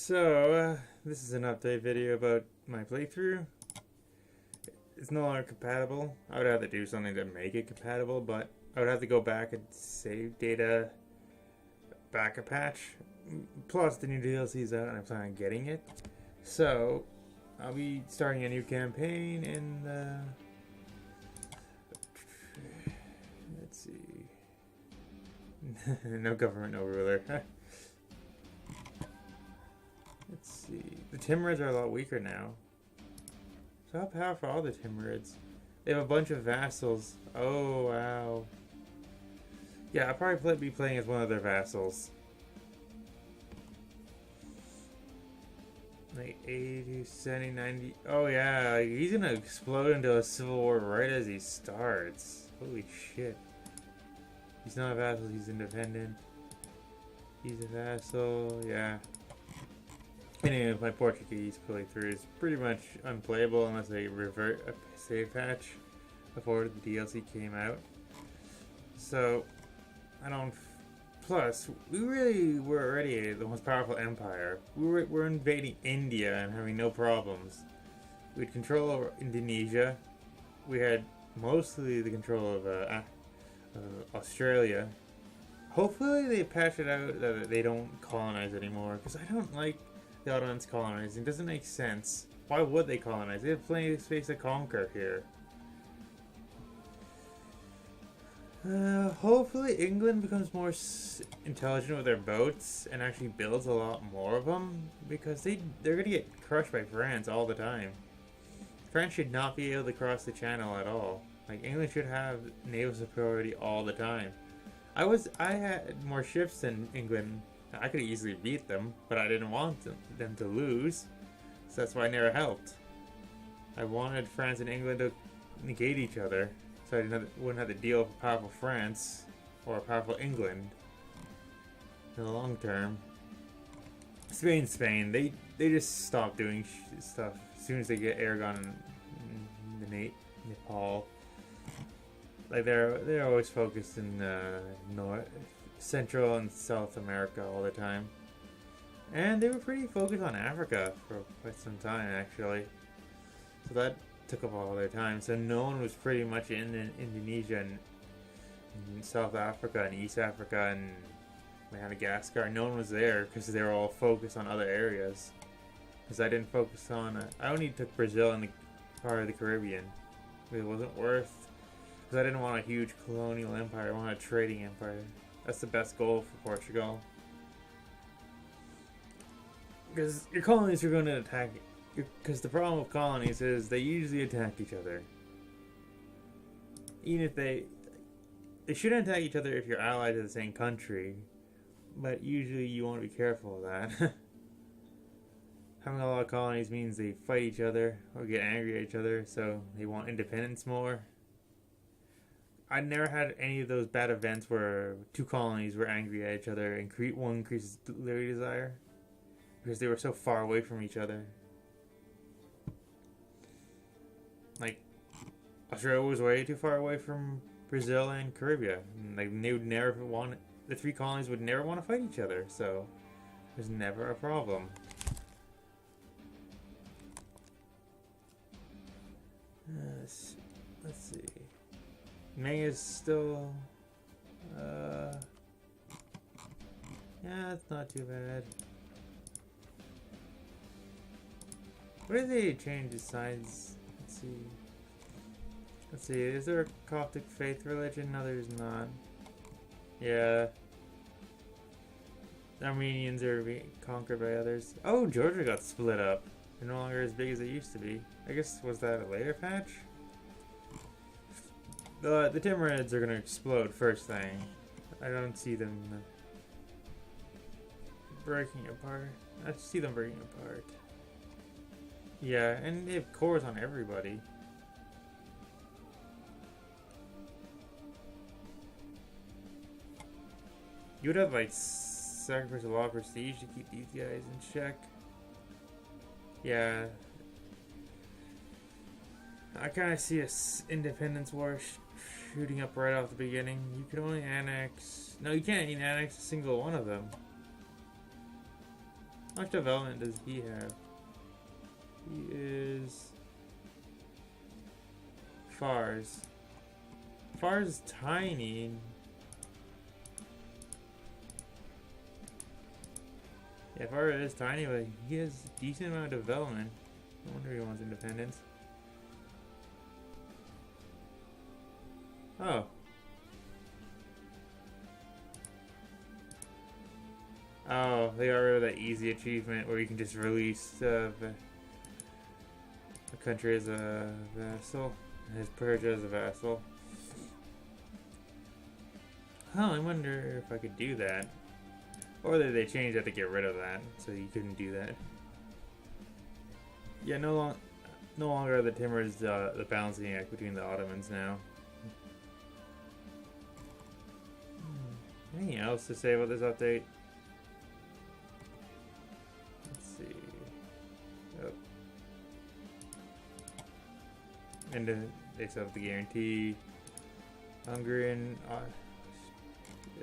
This is an update video about my playthrough. It's no longer compatible. I would have to do something to make it compatible, but I would have to go back and save data back a patch. Plus, the new DLC is out and I plan on getting it. So, I'll be starting a new campaign in let's see. No government, no ruler. Let's see. The Timurids are a lot weaker now. So how powerful are the Timurids? They have a bunch of vassals. Oh, wow. Yeah, I'll probably be playing as one of their vassals. Like 80, 70, 90. Oh, yeah. Like, he's gonna explode into a civil war right as he starts. Holy shit. He's not a vassal, he's independent. He's a vassal, yeah. Anyway, my Portuguese playthrough is pretty much unplayable unless I revert a save patch before the DLC came out. So, I don't... Plus, we really were already the most powerful empire. We're invading India and having no problems. We had control over Indonesia. We had mostly the control of Australia. Hopefully they patch it out that they don't colonize anymore, because I don't like the Ottomans colonizing. It doesn't make sense. Why would they colonize? They have plenty of space to conquer here. Hopefully England becomes more intelligent with their boats and actually builds a lot more of them, because they're gonna get crushed by France all the time. France should not be able to cross the channel at all. Like, England should have naval superiority all the time. I had more ships than England. I could easily beat them, but I didn't want them to lose, so that's why I never helped. I wanted France and England to negate each other, so I wouldn't have to deal with a powerful France or a powerful England in the long term. Spain, they just stop doing stuff as soon as they get Aragon and Nepal. Like, they're always focused in Central and South America all the time. And they were pretty focused on Africa for quite some time, actually. So that took up all their time. So no one was pretty much in Indonesia and South Africa and East Africa and Madagascar. No one was there because they were all focused on other areas. Because I didn't focus on... I only took Brazil and the part of the Caribbean. It wasn't worth... Because I didn't want a huge colonial empire. I wanted a trading empire. That's the best goal for Portugal. Because your colonies are going to attack... Because the problem with colonies is they usually attack each other. Even if they shouldn't attack each other if you're allied to the same country. But usually you want to be careful of that. Having a lot of colonies means they fight each other or get angry at each other, so they want independence more. I never had any of those bad events where two colonies were angry at each other and one increases their desire because they were so far away from each other. Like, Australia was way too far away from Brazil and Caribbean. Like, they would never want... The three colonies would never want to fight each other, so there's never a problem. Let's see. May is still... yeah, it's not too bad. What did they change besides... Let's see, is there a Coptic faith religion? No, there's not. Yeah. The Armenians are being conquered by others. Oh, Georgia got split up. They're no longer as big as they used to be. I guess, was that a later patch? The Timurids are gonna explode first thing. I don't see them breaking apart. I see them breaking apart. Yeah, and they have cores on everybody. You would have, like, sacrifice a lot of prestige to keep these guys in check. Yeah. I kind of see a independence war shooting up right off the beginning. You can only annex... No, you can't even annex a single one of them. How much development does he have? He is Fars. Fars is tiny. Yeah, Fars is tiny, but he has a decent amount of development. No wonder he wants independence. Oh. Oh, they got rid of that easy achievement where you can just release a country as a vassal, and his Persia as a vassal. Oh, I wonder if I could do that. Or did they change that to get rid of that, so you couldn't do that. Yeah, no longer are the Timurs the balancing act between the Ottomans now. Anything else to say about this update? Let's see. Oh. And they still have the guarantee. Hungarian,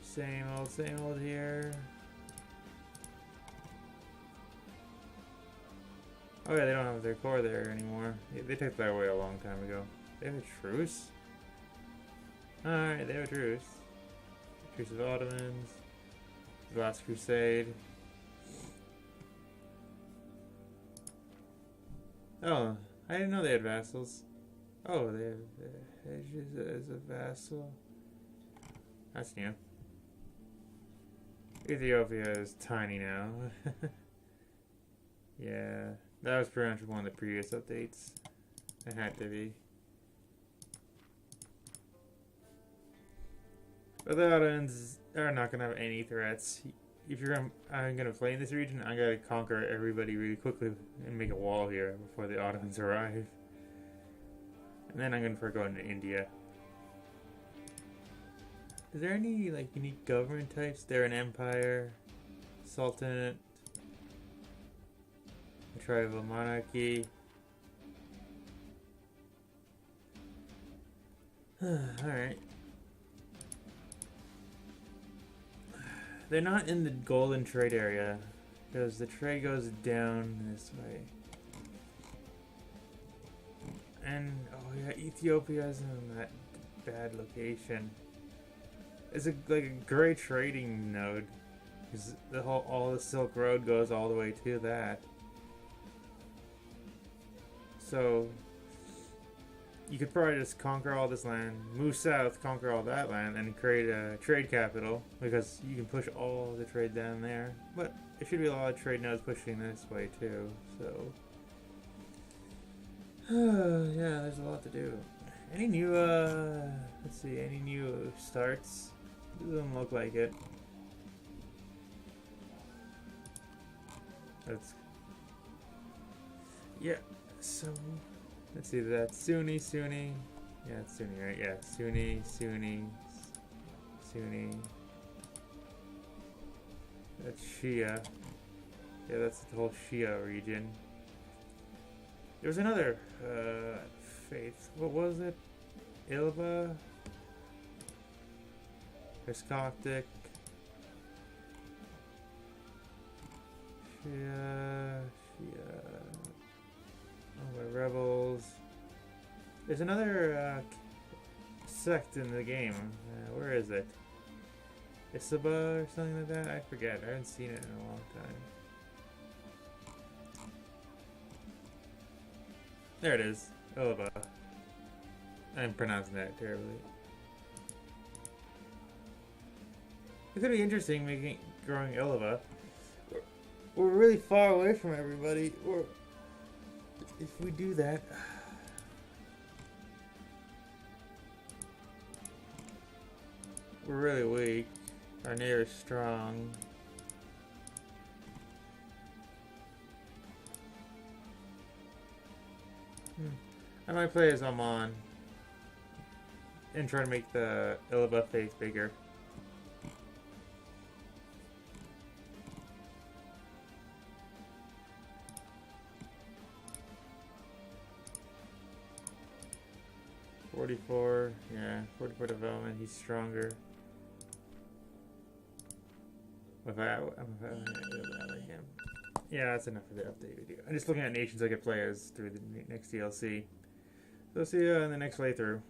same old here. Oh yeah, they don't have their core there anymore. They took that away a long time ago. They have a truce? Alright, they have a truce. Truce of Ottomans. The Last Crusade. Oh, I didn't know they had vassals. Oh, they have Hedges as a vassal. That's new. Ethiopia is tiny now. Yeah, that was pretty much one of the previous updates. It had to be. But the Ottomans are not gonna have any threats. If I'm gonna play in this region, I gotta conquer everybody really quickly and make a wall here before the Ottomans arrive. And then I'm gonna forgo into India. Is there any like unique government types? They're an empire, sultanate, a tribal monarchy. Alright. They're not in the golden trade area because the trade goes down this way. And oh yeah, Ethiopia's in that bad location. It's like a great trading node because all the Silk Road goes all the way to that. So you could probably just conquer all this land, move south, conquer all that land, and create a trade capital because you can push all the trade down there. But there should be a lot of trade nodes pushing this way too. So yeah, there's a lot to do. Any new let's see, any new starts? Doesn't look like it. That's yeah. So let's see. That's Sunni. Yeah, it's Sunni, right? Yeah, Sunni. That's Shia. Yeah, that's the whole Shia region. There's another faith. What was it? Ilva? There's Coptic. Shia. Oh, my rebels. There's another sect in the game. Where is it? Isaba or something like that? I forget. I haven't seen it in a long time. There it is. Ilva. I'm pronouncing that terribly. It could be interesting growing Ilva. We're really far away from everybody. If we do that, we're really weak. Our neighbor's strong. I might play as Oman and try to make the Ilva faith bigger. Yeah, 44 development, he's stronger. I'm about him. Yeah, that's enough for the update video. I'm just looking at nations I could play as through the next DLC. So see you in the next playthrough.